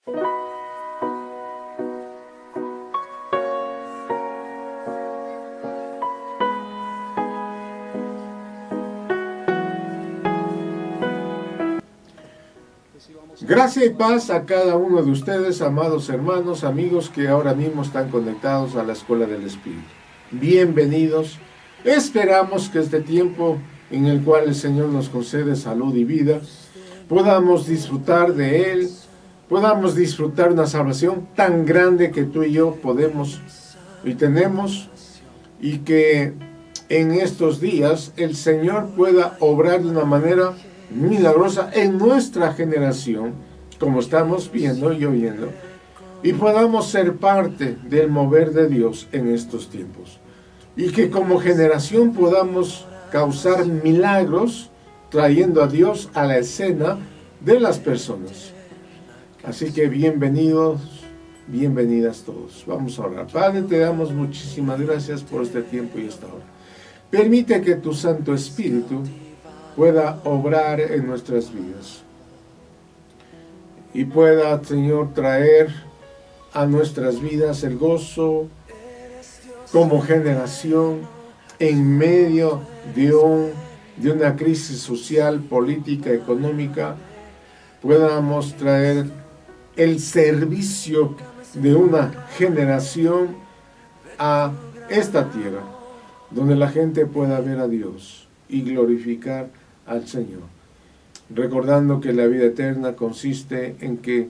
Gracia y paz a cada uno de ustedes, amados hermanos, amigos que ahora mismo están conectados a la Escuela del Espíritu. Bienvenidos. Esperamos que este tiempo en el cual el Señor nos concede salud y vida, podamos disfrutar de Él, podamos disfrutar una salvación tan grande que tú y yo podemos y tenemos, y que en estos días el Señor pueda obrar de una manera milagrosa en nuestra generación, como estamos viendo y oyendo, y podamos ser parte del mover de Dios en estos tiempos, y que como generación podamos causar milagros trayendo a Dios a la escena de las personas. Así que bienvenidos, bienvenidas todos. Vamos a orar. Padre, te damos muchísimas gracias por este tiempo y esta hora. Permite que tu Santo Espíritu pueda obrar en nuestras vidas y pueda, Señor, traer a nuestras vidas el gozo como generación en medio de una crisis social, política, económica. Podamos traer el servicio de una generación a esta tierra, donde la gente pueda ver a Dios y glorificar al Señor, recordando que la vida eterna consiste en que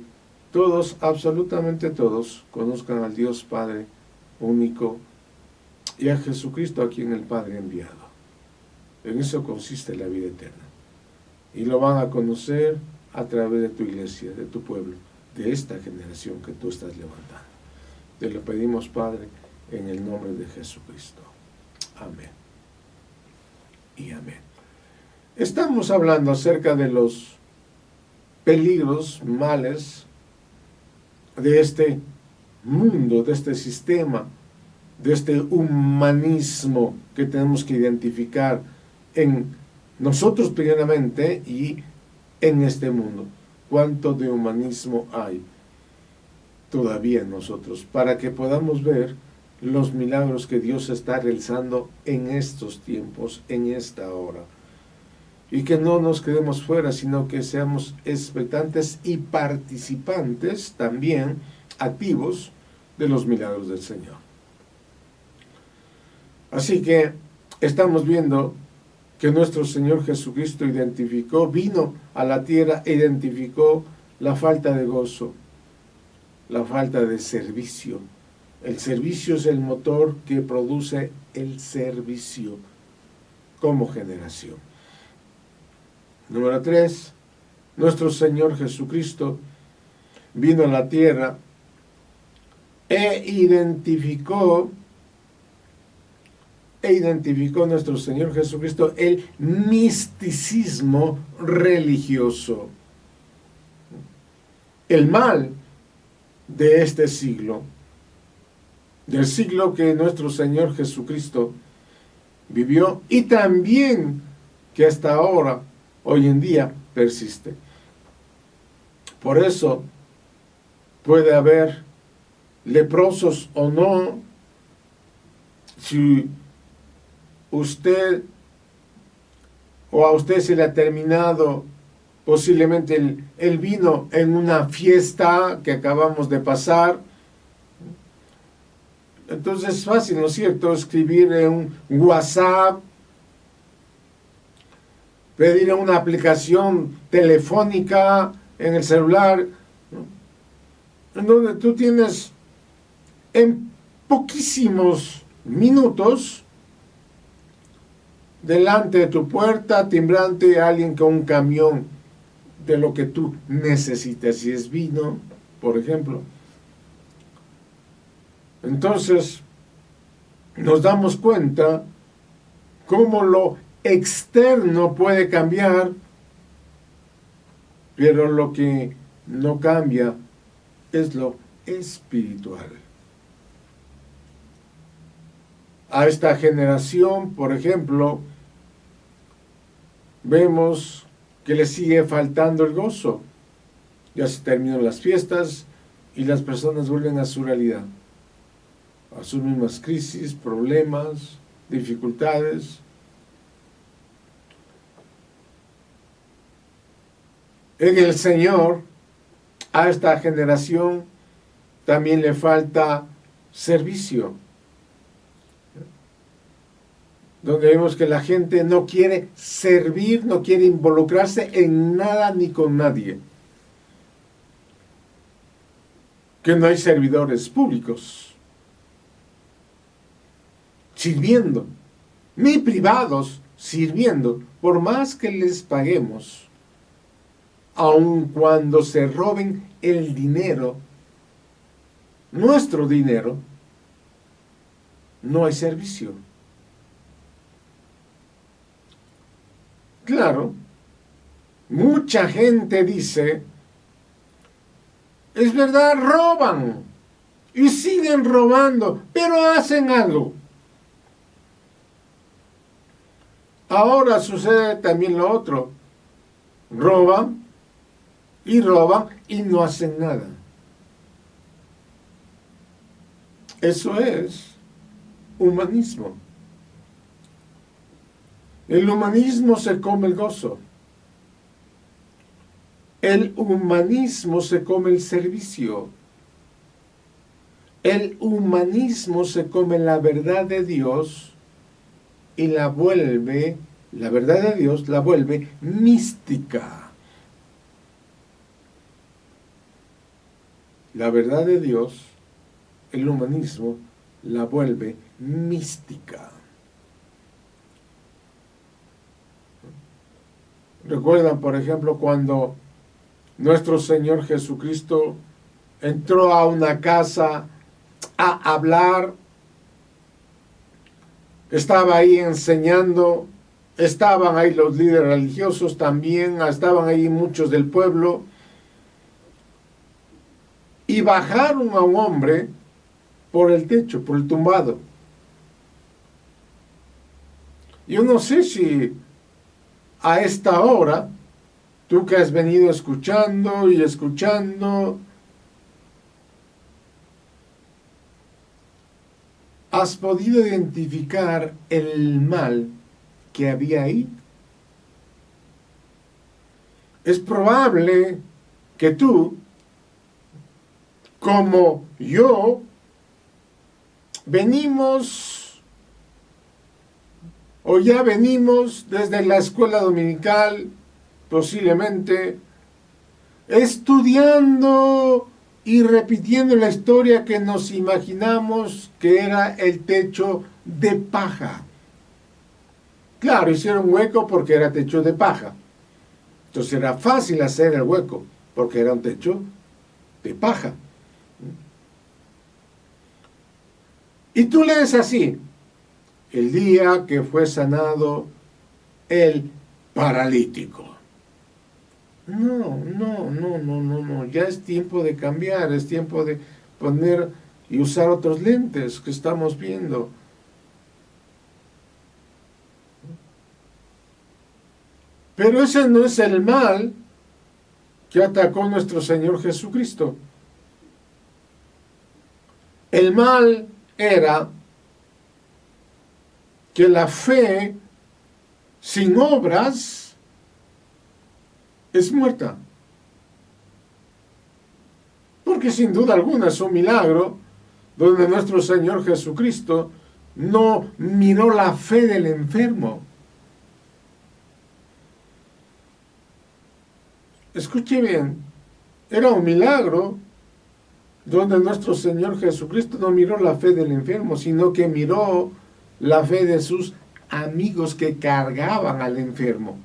todos, absolutamente todos, conozcan al Dios Padre único y a Jesucristo a quien el Padre ha enviado. En eso consiste la vida eterna. Y lo van a conocer a través de tu iglesia, de tu pueblo, de esta generación que tú estás levantando. Te lo pedimos, Padre, en el nombre de Jesucristo. Amén. Y amén. Estamos hablando acerca de los peligros, males de este mundo, de este sistema, de este humanismo que tenemos que identificar en nosotros primeramente y en este mundo. ¿Cuánto de humanismo hay todavía en nosotros? Para que podamos ver los milagros que Dios está realizando en estos tiempos, en esta hora. Y que no nos quedemos fuera, sino que seamos expectantes y participantes también, activos, de los milagros del Señor. Así que estamos viendo que nuestro Señor Jesucristo vino a la tierra e identificó la falta de gozo, la falta de servicio. El servicio es el motor que produce el servicio como generación. Número 3, nuestro Señor Jesucristo vino a la tierra e identificó nuestro Señor Jesucristo el misticismo religioso. El mal de este siglo, del siglo que nuestro Señor Jesucristo vivió y también que hasta ahora, hoy en día, persiste. Por eso puede haber leprosos o no. Si usted o a usted se le ha terminado posiblemente el vino en una fiesta que acabamos de pasar, entonces es fácil, ¿no es cierto?, escribir en un WhatsApp, pedir en una aplicación telefónica en el celular, ¿no?, en donde tú tienes en poquísimos minutos delante de tu puerta, timbrante, alguien con un camión de lo que tú necesitas, si es vino, por ejemplo. Entonces, nos damos cuenta cómo lo externo puede cambiar, pero lo que no cambia es lo espiritual. A esta generación, por ejemplo, vemos que le sigue faltando el gozo. Ya se terminan las fiestas y las personas vuelven a su realidad, a sus mismas crisis, problemas, dificultades. En el Señor, a esta generación también le falta servicio, donde vemos que la gente no quiere servir, no quiere involucrarse en nada ni con nadie, que no hay servidores públicos sirviendo, ni privados sirviendo, por más que les paguemos, aun cuando se roben el dinero, nuestro dinero, no hay servicio. Claro, mucha gente dice, es verdad, roban y siguen robando, pero hacen algo. Ahora sucede también lo otro, roban y no hacen nada. Eso es humanismo. El humanismo se come el gozo. El humanismo se come el servicio. El humanismo se come la verdad de Dios y la verdad de Dios la vuelve mística. La verdad de Dios, el humanismo, la vuelve mística. ¿Recuerdan, por ejemplo, cuando nuestro Señor Jesucristo entró a una casa a hablar? Estaba ahí enseñando, estaban ahí los líderes religiosos también, estaban ahí muchos del pueblo, y bajaron a un hombre por el techo, por el tumbado. Yo no sé si a esta hora, tú que has venido escuchando y escuchando, ¿has podido identificar el mal que había ahí? Es probable que tú, como yo, venimos o ya venimos desde la escuela dominical, posiblemente, estudiando y repitiendo la historia que nos imaginamos que era el techo de paja. Claro, hicieron hueco porque era techo de paja. Entonces era fácil hacer el hueco porque era un techo de paja. Y tú lees así: el día que fue sanado el paralítico. No, ya es tiempo de cambiar, es tiempo de poner y usar otros lentes que estamos viendo. Pero ese no es el mal que atacó nuestro Señor Jesucristo. El mal era que la fe sin obras es muerta. Porque sin duda alguna es un milagro donde nuestro Señor Jesucristo no miró la fe del enfermo. Escuche bien, era un milagro donde nuestro Señor Jesucristo no miró la fe del enfermo, sino que miró la fe de sus amigos que cargaban al enfermo.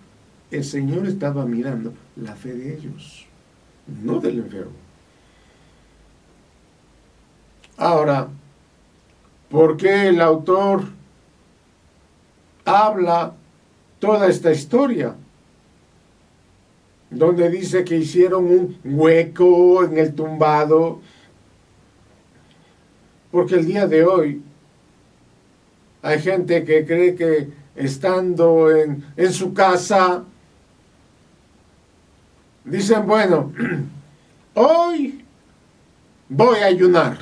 El Señor estaba mirando la fe de ellos, no del enfermo. Ahora, ¿por qué el autor habla toda esta historia? Donde dice que hicieron un hueco en el tumbado. Porque el día de hoy hay gente que cree que estando en su casa, dicen, bueno, hoy voy a ayunar.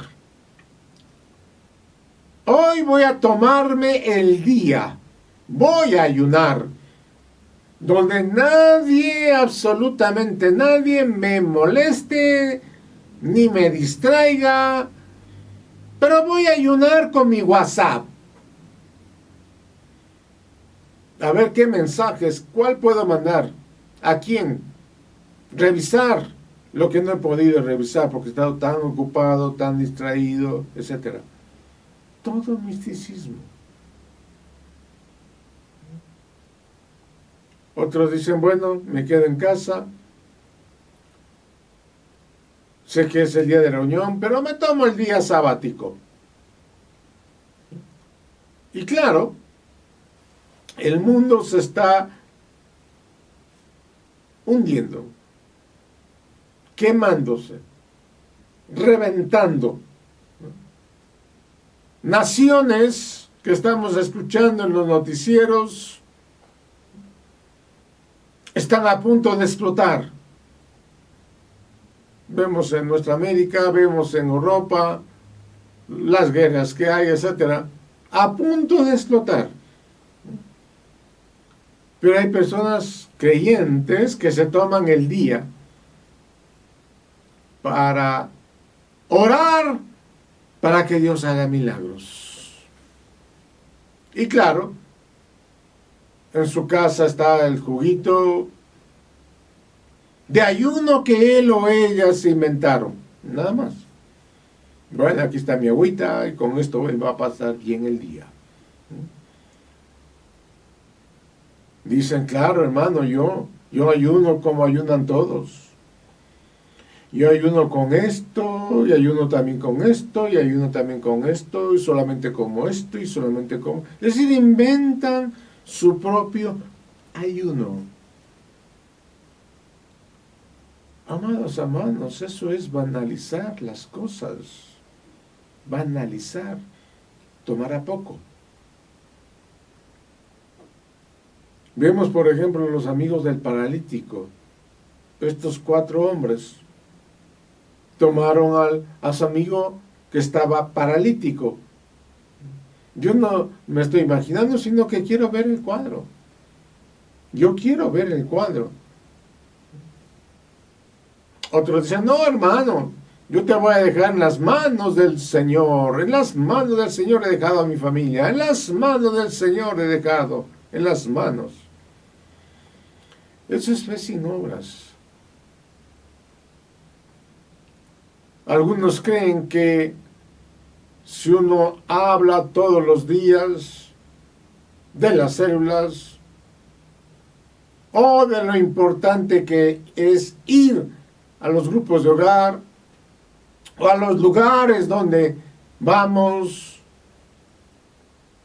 Hoy voy a tomarme el día. Voy a ayunar. Donde nadie, absolutamente nadie, me moleste ni me distraiga. Pero voy a ayunar con mi WhatsApp. A ver qué mensajes, cuál puedo mandar, a quién. Revisar lo que no he podido revisar porque he estado tan ocupado, tan distraído, etc. Todo misticismo. Otros dicen, bueno, me quedo en casa, sé que es el día de reunión, pero me tomo el día sabático. Y claro, el mundo se está hundiendo, quemándose, reventando. Naciones que estamos escuchando en los noticieros están a punto de explotar. Vemos en nuestra América, vemos en Europa, las guerras que hay, etcétera, a punto de explotar. Pero hay personas creyentes que se toman el día para orar para que Dios haga milagros. Y claro, en su casa está el juguito de ayuno que él o ella se inventaron. Nada más. Bueno, aquí está mi agüita y con esto va a pasar bien el día. Dicen, claro, hermano, yo ayuno como ayunan todos. Yo ayuno con esto, y ayuno también con esto, y ayuno también con esto, y solamente como esto, y solamente como... Es decir, inventan su propio ayuno. Amados hermanos, eso es banalizar las cosas. Banalizar. Tomar a poco. Vemos, por ejemplo, los amigos del paralítico. Estos 4 hombres tomaron a su amigo que estaba paralítico. Yo no me estoy imaginando, sino que quiero ver el cuadro. Yo quiero ver el cuadro. Otros dicen, no, hermano, yo te voy a dejar en las manos del Señor. En las manos del Señor he dejado a mi familia. En las manos del Señor he dejado. En las manos. Eso es fe sin obras. Algunos creen que si uno habla todos los días de las células o de lo importante que es ir a los grupos de hogar o a los lugares donde vamos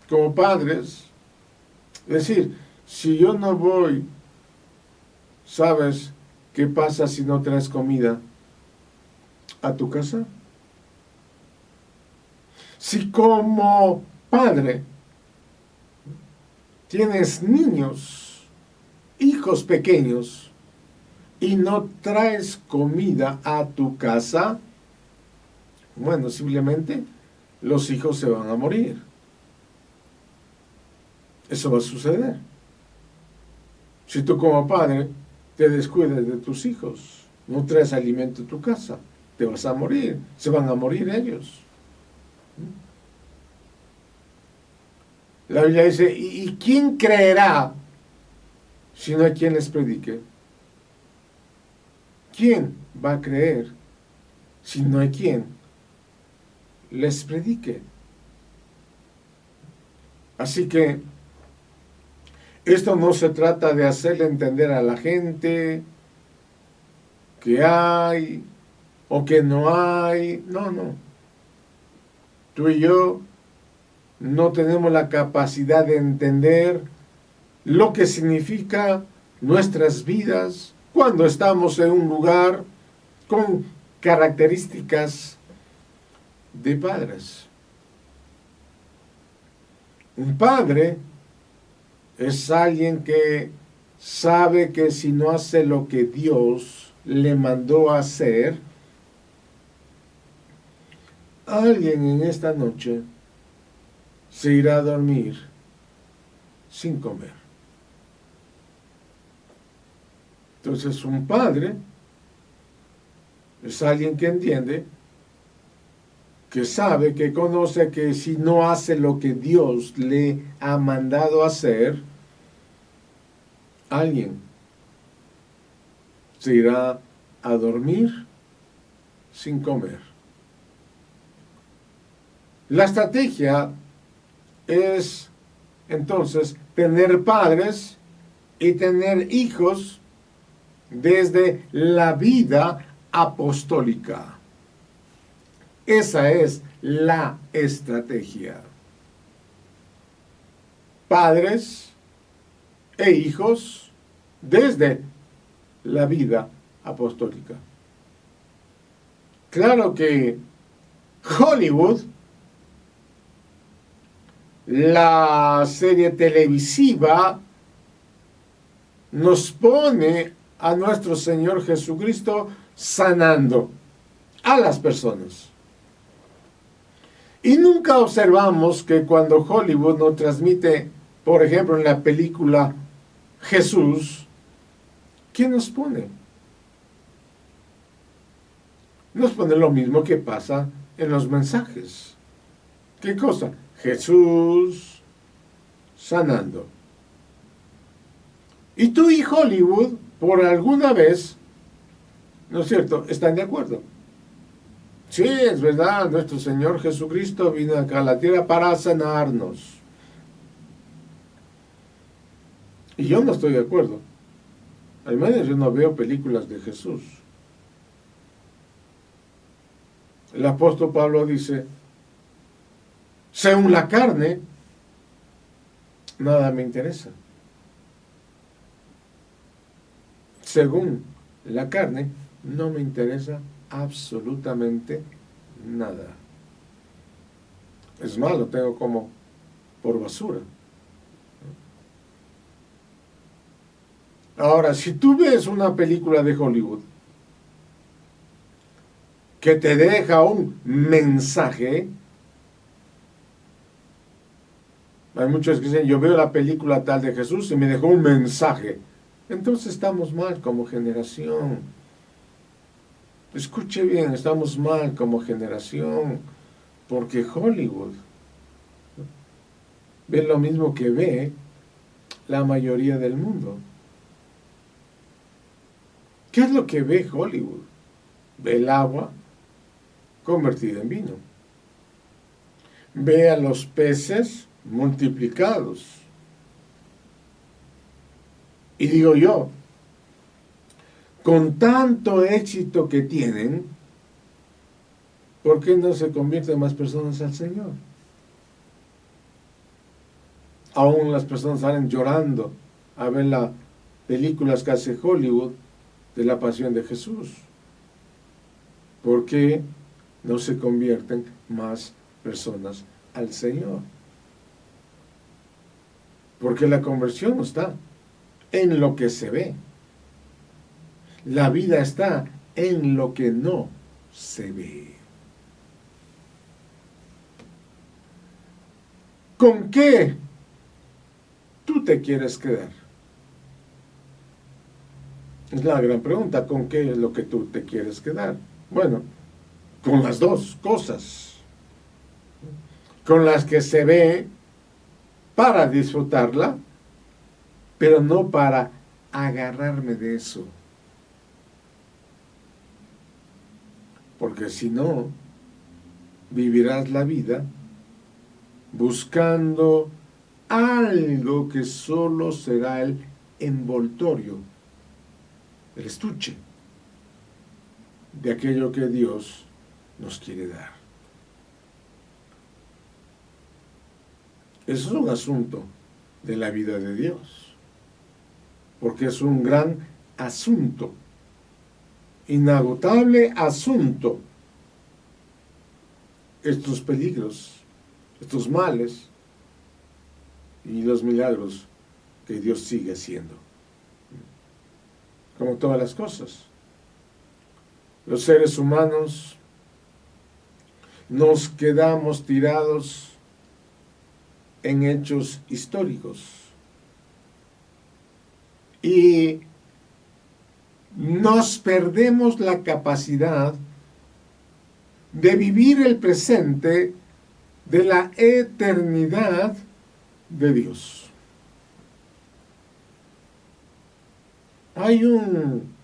como padres, es decir, si yo no voy, ¿sabes qué pasa si no traes comida a tu casa? Si como padre tienes niños, hijos pequeños, y no traes comida a tu casa, bueno, simplemente los hijos se van a morir. Eso va a suceder. Si tú como padre te descuidas de tus hijos, no traes alimento a tu casa, te vas a morir, se van a morir ellos. La Biblia dice, ¿y quién creerá si no hay quien les predique? ¿Quién va a creer si no hay quien les predique? Así que esto no se trata de hacerle entender a la gente que hay o que no hay. No. Tú y yo no tenemos la capacidad de entender lo que significa nuestras vidas cuando estamos en un lugar con características de padres. Un padre es alguien que sabe que si no hace lo que Dios le mandó a hacer, Alguien en esta noche se irá a dormir sin comer. Entonces, un padre es alguien que entiende, que sabe, que conoce que si no hace lo que Dios le ha mandado hacer, alguien se irá a dormir sin comer. La estrategia es entonces tener padres y tener hijos desde la vida apostólica. Esa es la estrategia. Padres e hijos desde la vida apostólica. Claro que Hollywood, la serie televisiva, nos pone a nuestro Señor Jesucristo sanando a las personas. Y nunca observamos que cuando Hollywood nos transmite, por ejemplo, en la película Jesús, ¿qué nos pone? Nos pone lo mismo que pasa en los mensajes. ¿Qué cosa? Jesús sanando. Y tú y Hollywood, por alguna vez, ¿no es cierto?, están de acuerdo. Sí, es verdad, nuestro Señor Jesucristo vino acá a la tierra para sanarnos. Y yo no estoy de acuerdo. Al menos yo no veo películas de Jesús. El apóstol Pablo dice, según la carne, nada me interesa. Según la carne, no me interesa absolutamente nada. Es más, lo tengo como por basura. Ahora, si tú ves una película de Hollywood que te deja un mensaje, hay muchos que dicen, yo veo la película tal de Jesús y me dejó un mensaje. Entonces estamos mal como generación. Escuche bien, estamos mal como generación, porque Hollywood ve lo mismo que ve la mayoría del mundo. ¿Qué es lo que ve Hollywood? Ve el agua convertida en vino. Ve a los peces multiplicados. Y digo yo, con tanto éxito que tienen, ¿por qué no se convierten más personas al Señor? Aún las personas salen llorando a ver las películas que hace Hollywood de la pasión de Jesús. ¿Por qué no se convierten más personas al Señor? Porque la conversión no está en lo que se ve. La vida está en lo que no se ve. ¿Con qué tú te quieres quedar? Es la gran pregunta, ¿con qué es lo que tú te quieres quedar? Bueno, con las dos cosas. Con las que se ve para disfrutarla, pero no para agarrarme de eso. Porque si no, vivirás la vida buscando algo que solo será el envoltorio, el estuche de aquello que Dios nos quiere dar. Eso es un asunto de la vida de Dios, porque es un gran asunto, inagotable asunto. Estos peligros, estos males y los milagros que Dios sigue haciendo. Como todas las cosas. Los seres humanos nos quedamos tirados en hechos históricos y nos perdemos la capacidad de vivir el presente de la eternidad de Dios. Hay un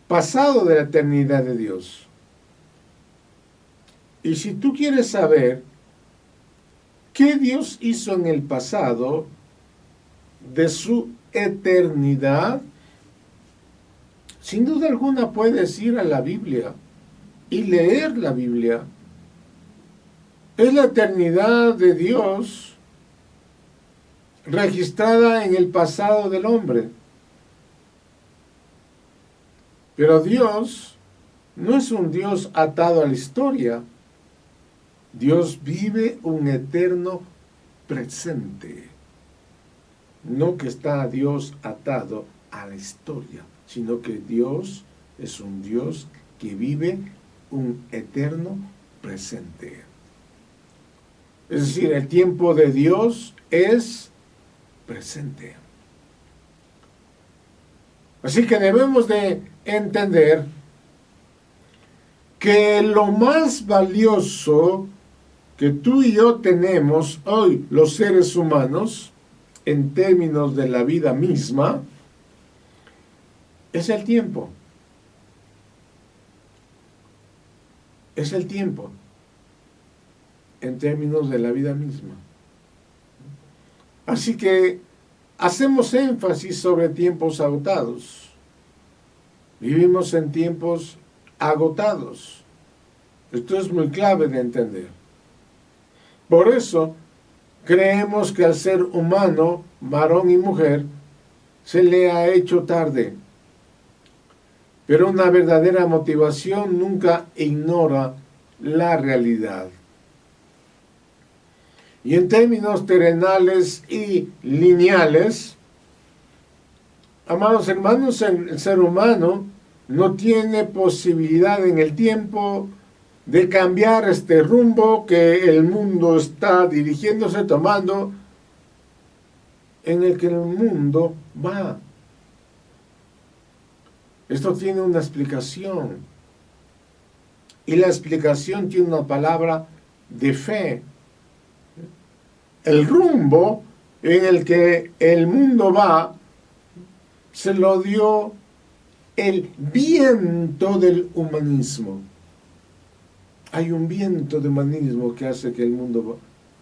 pasado de la eternidad de Dios. Y si tú quieres saber qué Dios hizo en el pasado de su eternidad, sin duda alguna puedes ir a la Biblia y leer la Biblia. Es la eternidad de Dios registrada en el pasado del hombre. Pero Dios no es un Dios atado a la historia. Dios vive un eterno presente. No que está Dios atado a la historia, sino que Dios es un Dios que vive un eterno presente. Es decir, el tiempo de Dios es presente. Así que debemos de entender que lo más valioso que tú y yo tenemos hoy, los seres humanos, en términos de la vida misma, es el tiempo. Es el tiempo, en términos de la vida misma. Así que hacemos énfasis sobre tiempos agotados. Vivimos en tiempos agotados. Esto es muy clave de entender. Por eso, creemos que al ser humano, varón y mujer, se le ha hecho tarde. Pero una verdadera motivación nunca ignora la realidad. Y en términos terrenales y lineales, amados hermanos, el ser humano no tiene posibilidad en el tiempo de cambiar este rumbo que el mundo está dirigiéndose, tomando, en el que el mundo va. Esto tiene una explicación. Y la explicación tiene una palabra de fe. El rumbo en el que el mundo va se lo dio el viento del humanismo. Hay un viento de humanismo que hace que el mundo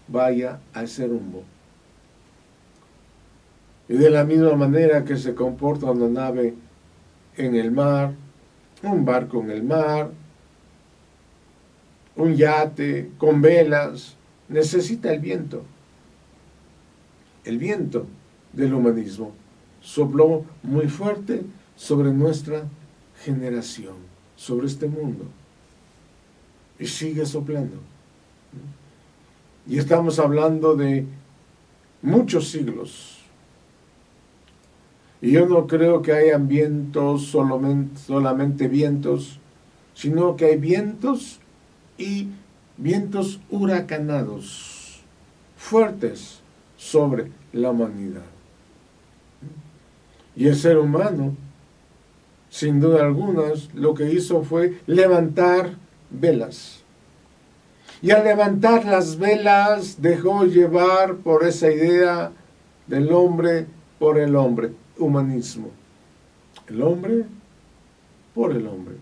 vaya a ese rumbo. Y de la misma manera que se comporta una nave en el mar, un barco en el mar, un yate con velas, necesita el viento. El viento del humanismo sopló muy fuerte sobre nuestra generación, sobre este mundo. Y sigue soplando. Y estamos hablando de muchos siglos. Y yo no creo que hayan vientos, solamente vientos, sino que hay vientos y vientos huracanados, fuertes sobre la humanidad. Y el ser humano, sin duda alguna, lo que hizo fue levantar velas. Y al levantar las velas dejó llevar por esa idea del hombre por el hombre, humanismo. El hombre por el hombre.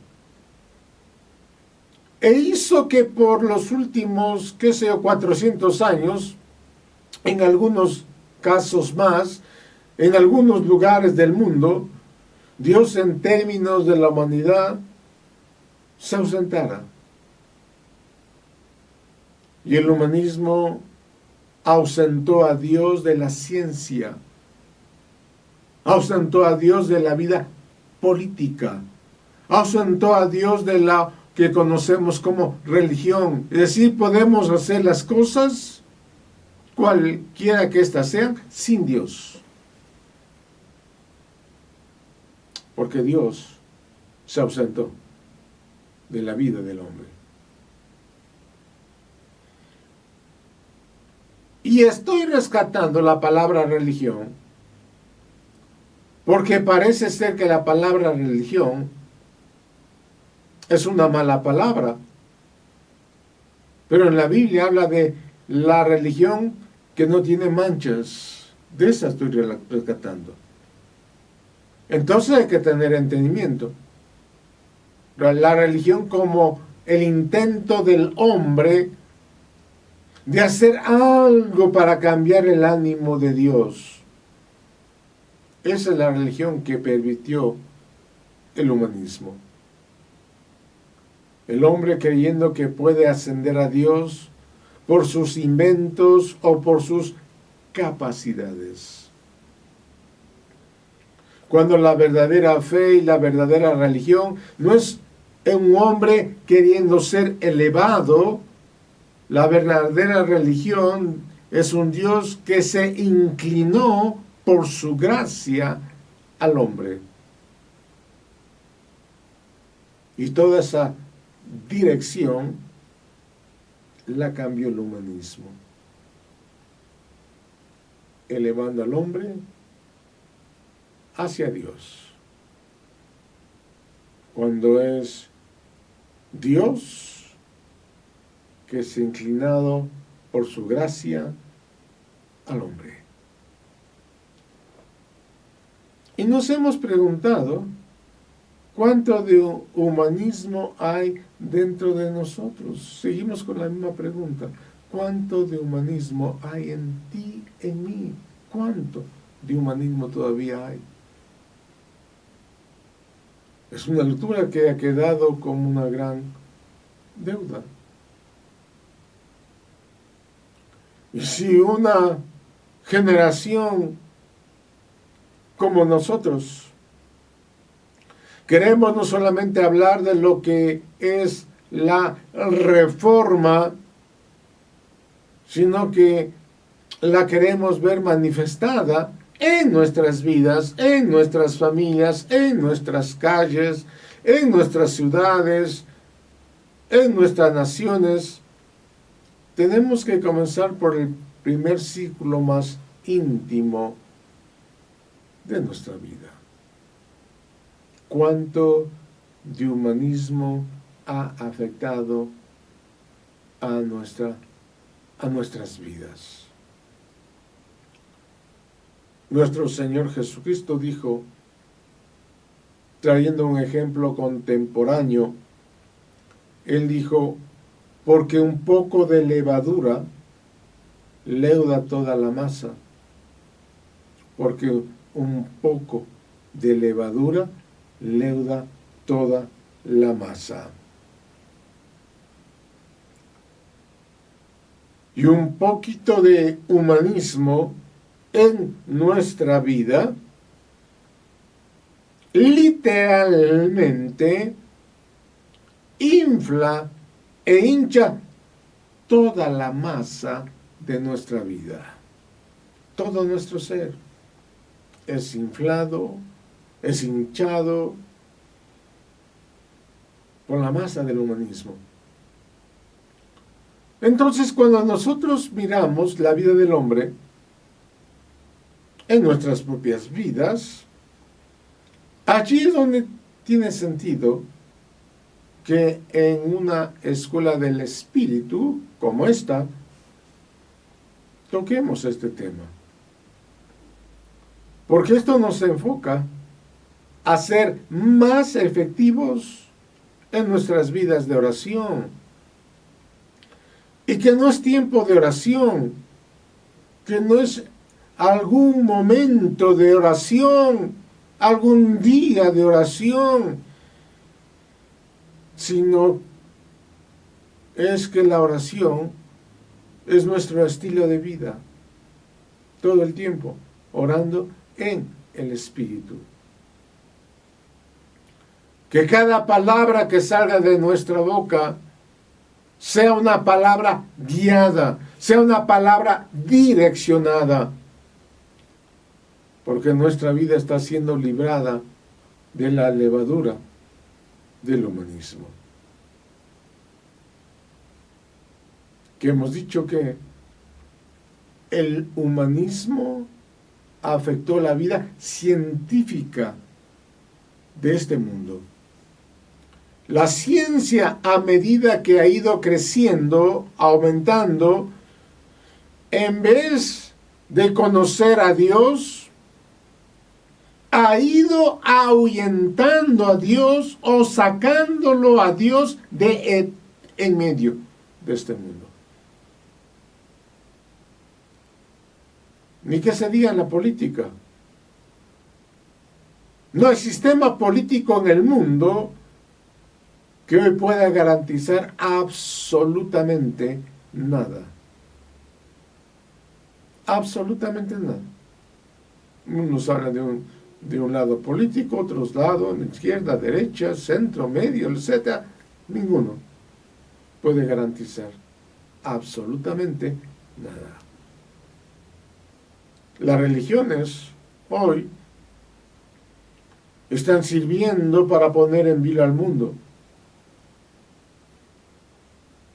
E hizo que por los últimos, 400 años, en algunos casos más, en algunos lugares del mundo, Dios en términos de la humanidad se ausentara. Y el humanismo ausentó a Dios de la ciencia, ausentó a Dios de la vida política, ausentó a Dios de la que conocemos como religión. Es decir, podemos hacer las cosas, cualquiera que éstas sean, sin Dios. Porque Dios se ausentó de la vida del hombre. Y estoy rescatando la palabra religión, porque parece ser que la palabra religión es una mala palabra. Pero en la Biblia habla de la religión que no tiene manchas. De esa estoy rescatando. Entonces hay que tener entendimiento. La religión como el intento del hombre de hacer algo para cambiar el ánimo de Dios. Esa es la religión que permitió el humanismo. El hombre creyendo que puede ascender a Dios por sus inventos o por sus capacidades. Cuando la verdadera fe y la verdadera religión no es un hombre queriendo ser elevado, la verdadera religión es un Dios que se inclinó por su gracia al hombre. Y toda esa dirección la cambió el humanismo, elevando al hombre hacia Dios. Cuando es Dios que se ha inclinado por su gracia al hombre. Y nos hemos preguntado cuánto de humanismo hay dentro de nosotros. Seguimos con la misma pregunta. ¿Cuánto de humanismo hay en ti, en mí? ¿Cuánto de humanismo todavía hay? Es una lectura que ha quedado como una gran deuda. Y si una generación como nosotros queremos no solamente hablar de lo que es la reforma, sino que la queremos ver manifestada en nuestras vidas, en nuestras familias, en nuestras calles, en nuestras ciudades, en nuestras naciones. Tenemos que comenzar por el primer círculo más íntimo de nuestra vida. ¿Cuánto de humanismo ha afectado a nuestras vidas? Nuestro Señor Jesucristo dijo, trayendo un ejemplo contemporáneo, Él dijo, porque un poco de levadura leuda toda la masa, porque un poco de levadura leuda toda la masa. Y un poquito de humanismo en nuestra vida literalmente infla e hincha toda la masa de nuestra vida. Todo nuestro ser es inflado, es hinchado por la masa del humanismo. Entonces, cuando nosotros miramos la vida del hombre en nuestras propias vidas, allí es donde tiene sentido que en una escuela del espíritu como esta, toquemos este tema. Porque esto nos enfoca a ser más efectivos en nuestras vidas de oración. Y que no es tiempo de oración, que no es algún momento de oración, algún día de oración, sino es que la oración es nuestro estilo de vida, todo el tiempo, orando en el Espíritu. Que cada palabra que salga de nuestra boca sea una palabra guiada, sea una palabra direccionada, porque nuestra vida está siendo librada de la levadura del humanismo. Que hemos dicho que el humanismo afectó la vida científica de este mundo. La ciencia, a medida que ha ido creciendo, aumentando, en vez de conocer a Dios, ha ido ahuyentando a Dios o sacándolo a Dios en medio de este mundo. Ni que se diga en la política. No hay sistema político en el mundo que hoy pueda garantizar absolutamente nada. Absolutamente nada. Unos hablan de un lado político, otros lados, izquierda, derecha, centro, medio, etc. Ninguno puede garantizar absolutamente nada. Las religiones hoy están sirviendo para poner en vilo al mundo.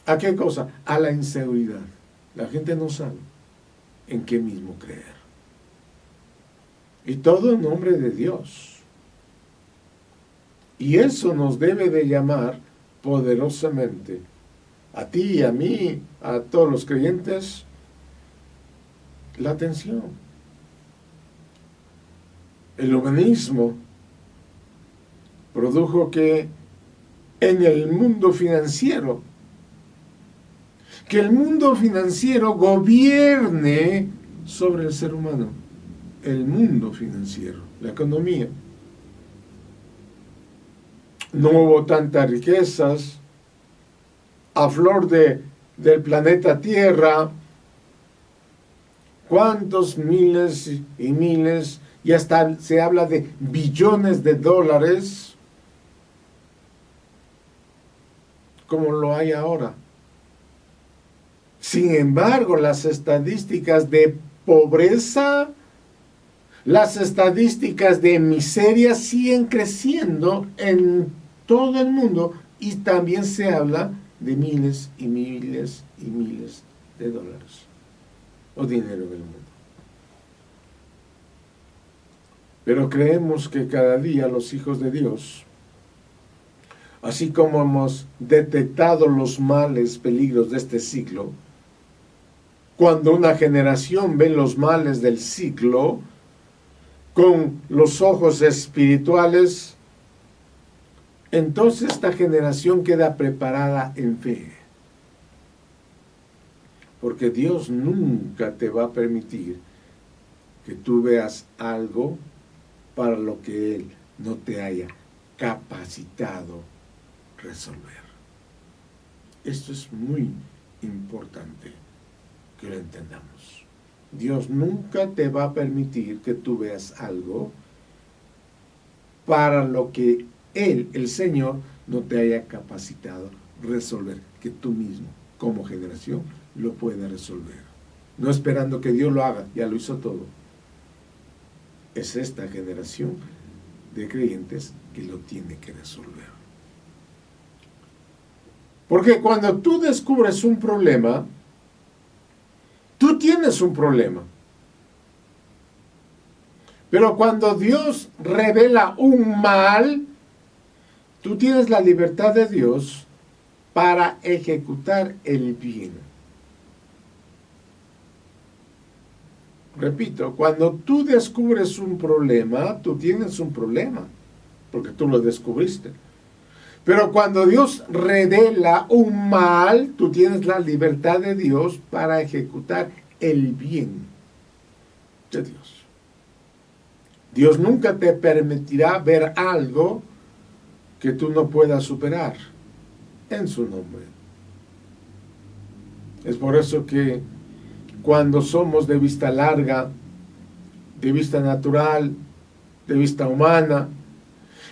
¿A qué cosa? A la inseguridad. La gente no sabe en qué mismo creer. Y todo en nombre de Dios. Y eso nos debe de llamar poderosamente a ti, a mí, a todos los creyentes, la atención. El humanismo produjo que en el mundo financiero, que el mundo financiero gobierne sobre el ser humano. El mundo financiero, la economía. No hubo tantas riquezas a flor del planeta Tierra. ¿Cuántos miles y miles? Y hasta se habla de billones de dólares como lo hay ahora. Sin embargo, las estadísticas de pobreza, las estadísticas de miseria siguen creciendo en todo el mundo y también se habla de miles y miles y miles de dólares o dinero del mundo. Pero creemos que cada día los hijos de Dios, así como hemos detectado los males, peligros de este siglo, cuando una generación ve los males del siglo con los ojos espirituales, entonces esta generación queda preparada en fe. Porque Dios nunca te va a permitir que tú veas algo para lo que Él no te haya capacitado resolver. Esto es muy importante que lo entendamos. Dios nunca te va a permitir que tú veas algo para lo que Él, el Señor, no te haya capacitado resolver, que tú mismo, como generación, lo puedas resolver. No esperando que Dios lo haga, ya lo hizo todo. Es esta generación de creyentes que lo tiene que resolver. Porque cuando tú descubres un problema, tú tienes un problema. Pero cuando Dios revela un mal, tú tienes la libertad de Dios para ejecutar el bien. Repito, cuando tú descubres un problema, tú tienes un problema, porque tú lo descubriste. Pero cuando Dios revela un mal, tú tienes la libertad de Dios para ejecutar el bien de Dios. Dios nunca te permitirá ver algo que tú no puedas superar en su nombre. Es por eso que cuando somos de vista larga, de vista natural, de vista humana,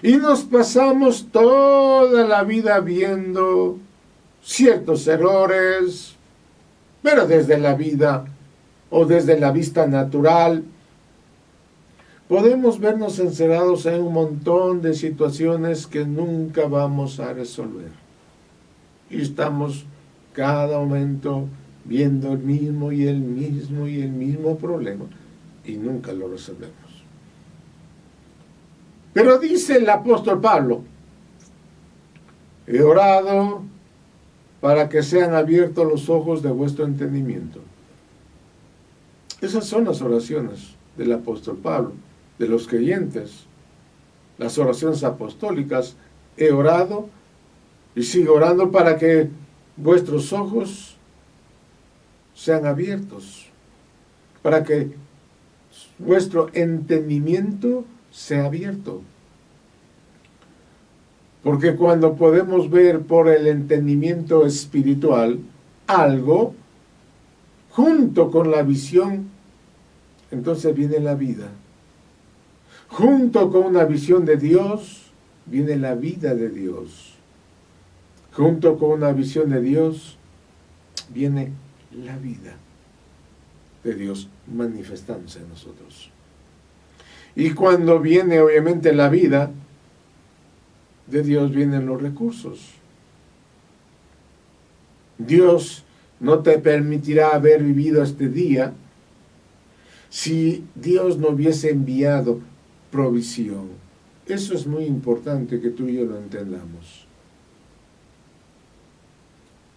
y nos pasamos toda la vida viendo ciertos errores, pero desde la vida o desde la vista natural, podemos vernos encerrados en un montón de situaciones que nunca vamos a resolver. Y estamos cada momento viendo el mismo y el mismo y el mismo problema y nunca lo resolvemos. Pero dice el apóstol Pablo, he orado para que sean abiertos los ojos de vuestro entendimiento. Esas son las oraciones del apóstol Pablo, de los creyentes. Las oraciones apostólicas, he orado y sigo orando para que vuestros ojos sean abiertos, para que vuestro entendimiento sea abierto. Porque cuando podemos ver por el entendimiento espiritual algo, junto con la visión, entonces viene la vida. Junto con una visión de Dios, viene la vida de Dios. Junto con una visión de Dios, viene la vida de Dios manifestándose en nosotros. Y cuando viene obviamente la vida de Dios, vienen los recursos. Dios no te permitirá haber vivido este día si Dios no hubiese enviado provisión. Eso es muy importante que tú y yo lo entendamos.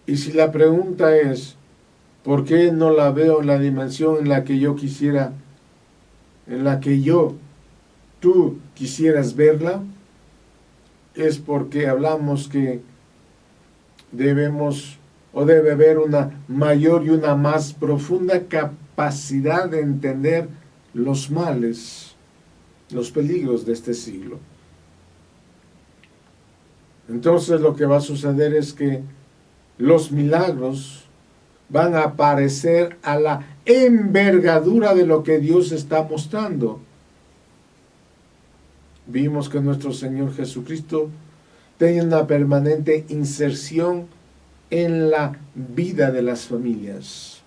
Y si la pregunta es, ¿por qué no la veo en la dimensión en la que yo quisiera, en la que tú quisieras verla? Es porque hablamos que debemos o debe haber una mayor y una más profunda capacidad de entender los males, los peligros de este siglo. Entonces lo que va a suceder es que los milagros van a aparecer a la envergadura de lo que Dios está mostrando. Vimos que nuestro Señor Jesucristo tiene una permanente inserción en la vida de las familias.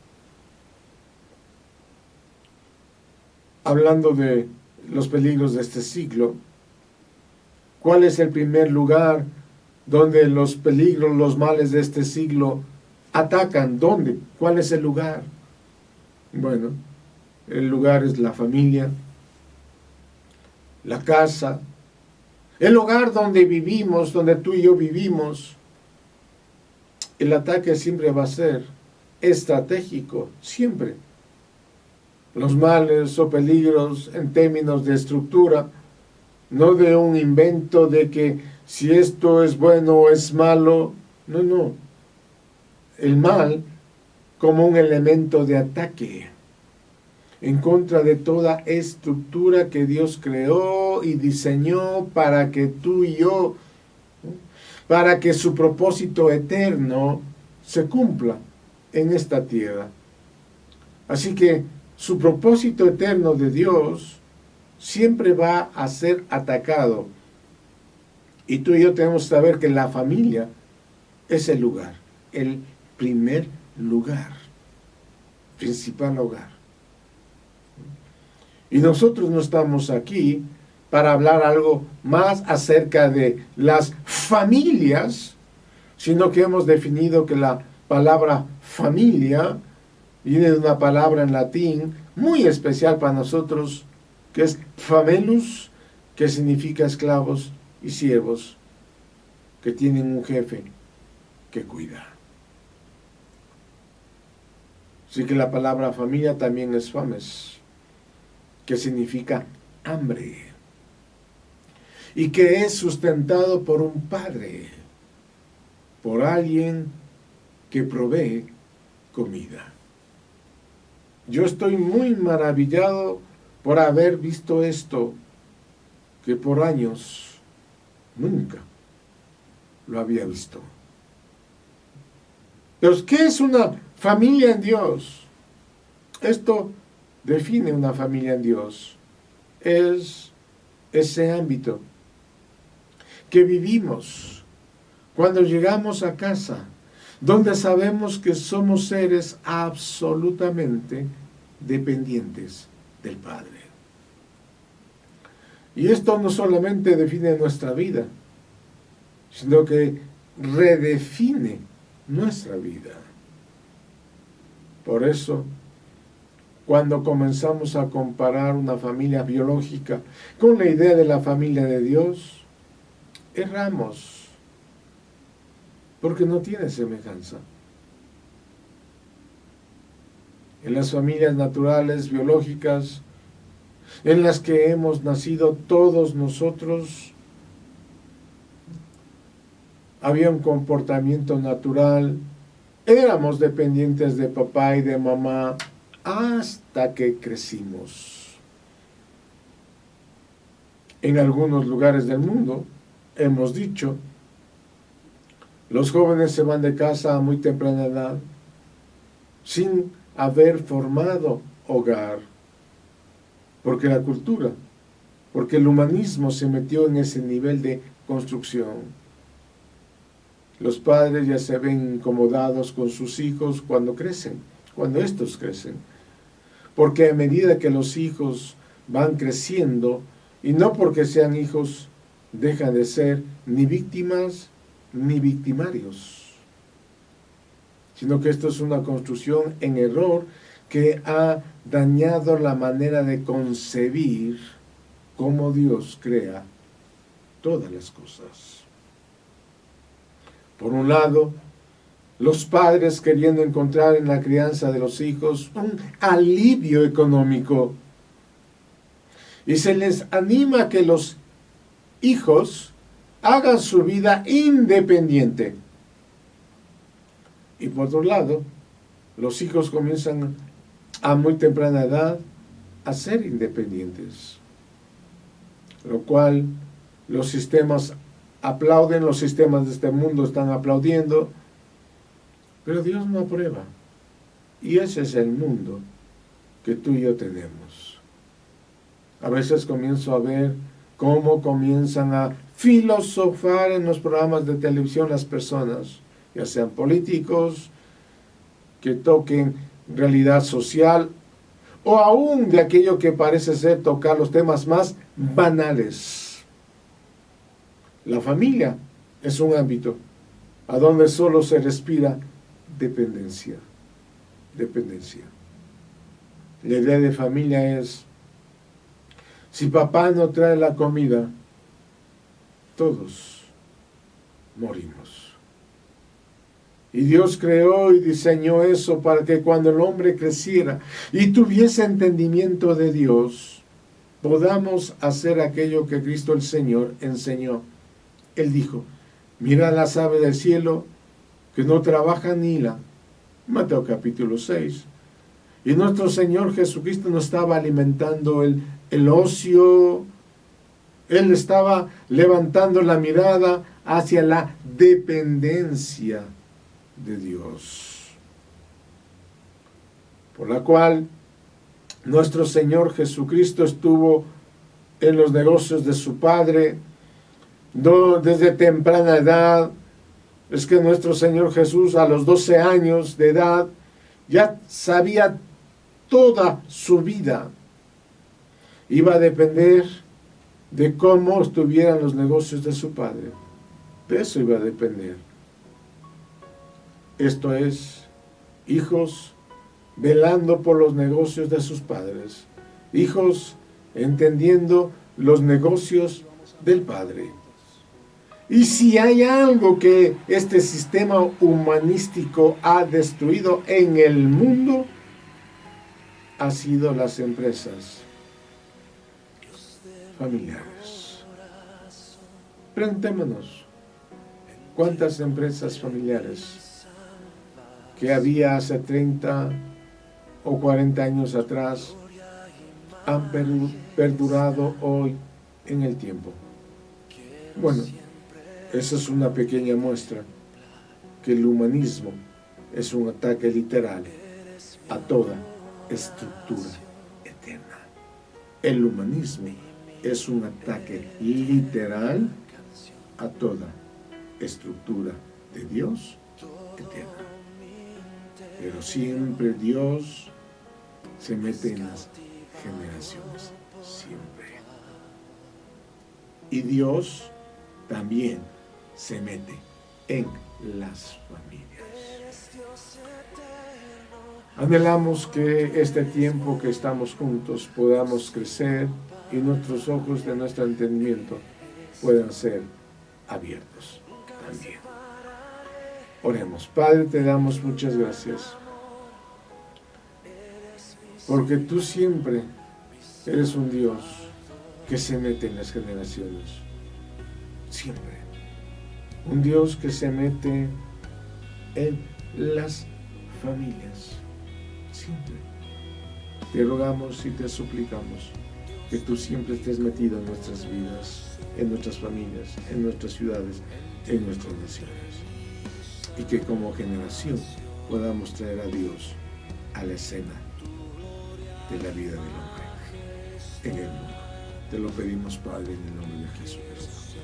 Hablando de los peligros de este siglo, ¿cuál es el primer lugar donde los peligros, los males de este siglo atacan? ¿Dónde? ¿Cuál es el lugar? Bueno, el lugar es la familia, la casa, el hogar donde vivimos, donde tú y yo vivimos. El ataque siempre va a ser estratégico, siempre. Los males o peligros en términos de estructura, no de un invento de que si esto es bueno o es malo, no. El mal como un elemento de ataque en contra de toda estructura que Dios creó y diseñó para que tú y yo, para que su propósito eterno se cumpla en esta tierra. Así que su propósito eterno de Dios siempre va a ser atacado. Y tú y yo tenemos que saber que la familia es el lugar, el primer lugar, principal hogar. Y nosotros no estamos aquí para hablar algo más acerca de las familias, sino que hemos definido que la palabra familia viene de una palabra en latín muy especial para nosotros, que es famellus, que significa esclavos y siervos que tienen un jefe que cuida. Así que la palabra familia también es fames, que significa hambre, y que es sustentado por un padre, por alguien que provee comida. Yo estoy muy maravillado por haber visto esto, que por años nunca lo había visto. Pero, ¿qué es una familia en Dios? Esto define una familia en Dios. Es ese ámbito que vivimos cuando llegamos a casa, donde sabemos que somos seres absolutamente dependientes del Padre. Y esto no solamente define nuestra vida, sino que redefine nuestra vida. Por eso, cuando comenzamos a comparar una familia biológica con la idea de la familia de Dios, erramos, porque no tiene semejanza. En las familias naturales, biológicas, en las que hemos nacido todos nosotros, había un comportamiento natural, éramos dependientes de papá y de mamá hasta que crecimos. En algunos lugares del mundo, hemos dicho, los jóvenes se van de casa a muy temprana edad sin haber formado hogar, porque la cultura, porque el humanismo se metió en ese nivel de construcción. Los padres ya se ven incomodados con sus hijos cuando crecen, cuando estos crecen, porque a medida que los hijos van creciendo, y no porque sean hijos, dejan de ser ni víctimas ni victimarios, sino que esto es una construcción en error que ha dañado la manera de concebir cómo Dios crea todas las cosas. Por un lado, los padres queriendo encontrar en la crianza de los hijos un alivio económico, y se les anima a que los hijos hagan su vida independiente. Y por otro lado, los hijos comienzan a muy temprana edad a ser independientes, lo cual los sistemas aplauden, los sistemas de este mundo están aplaudiendo, pero Dios no aprueba. Y ese es el mundo que tú y yo tenemos. A veces comienzo a ver cómo comienzan a filosofar en los programas de televisión las personas, ya sean políticos, que toquen realidad social, o aún de aquello que parece ser tocar los temas más banales. La familia es un ámbito a donde solo se respira dependencia. Dependencia. La idea de familia es, si papá no trae la comida, todos morimos. Y Dios creó y diseñó eso para que cuando el hombre creciera y tuviese entendimiento de Dios, podamos hacer aquello que Cristo el Señor enseñó. Él dijo, mira las aves del cielo que no trabajan ni hilan. Mateo capítulo 6. Y nuestro Señor Jesucristo no estaba alimentando el ocio, Él estaba levantando la mirada hacia la dependencia de Dios. Por la cual nuestro Señor Jesucristo estuvo en los negocios de su Padre desde temprana edad. Es que nuestro Señor Jesús a los 12 años de edad ya sabía toda su vida. Iba a depender de cómo estuvieran los negocios de su Padre. De eso iba a depender. Esto es, hijos velando por los negocios de sus padres. Hijos entendiendo los negocios del Padre. Y si hay algo que este sistema humanístico ha destruido en el mundo, ha sido las empresas familiares. Preguntémonos, ¿cuántas empresas familiares que había hace 30 o 40 años atrás han perdurado hoy en el tiempo? Bueno, esa es una pequeña muestra que el humanismo es un ataque literal a toda estructura eterna. El humanismo es un ataque literal a toda estructura de Dios eterna. Pero siempre Dios se mete en las generaciones, siempre. Y Dios también se mete en las familias. Anhelamos que este tiempo que estamos juntos podamos crecer y nuestros ojos de nuestro entendimiento puedan ser abiertos también. Oremos. Padre, te damos muchas gracias, porque tú siempre eres un Dios que se mete en las generaciones. Siempre. Un Dios que se mete en las familias. Siempre. Te rogamos y te suplicamos que tú siempre estés metido en nuestras vidas, en nuestras familias, en nuestras ciudades, en nuestras naciones. Y que como generación podamos traer a Dios a la escena de la vida del hombre en el mundo. Te lo pedimos, Padre, en el nombre de Jesucristo.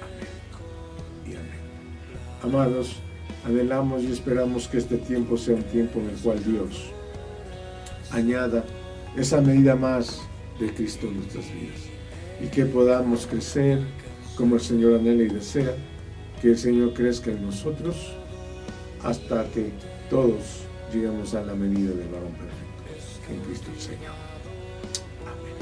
Amén y amén. Amados, anhelamos y esperamos que este tiempo sea un tiempo en el cual Dios añada esa medida más de Cristo en nuestras vidas y que podamos crecer como el Señor anhela y desea, que el Señor crezca en nosotros hasta que todos lleguemos a la medida del varón perfecto en Cristo el Señor. Amén.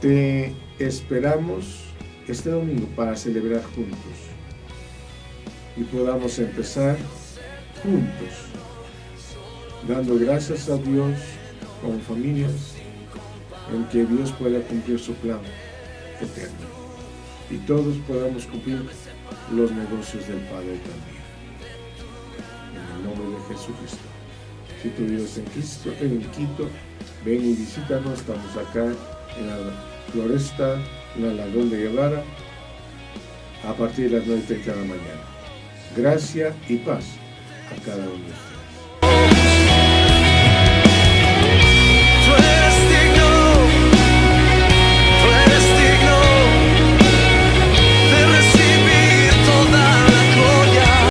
Te esperamos este domingo para celebrar juntos y podamos empezar juntos dando gracias a Dios como familias, en que Dios pueda cumplir su plan eterno y todos podamos cumplir los negocios del Padre también. En el nombre de Jesucristo. Si tú vives en Quito, ven y visítanos. Estamos acá en la Floresta, en el Ladrón de Guevara, a partir de las 9:30 de la mañana. Gracia y paz a cada uno de ustedes.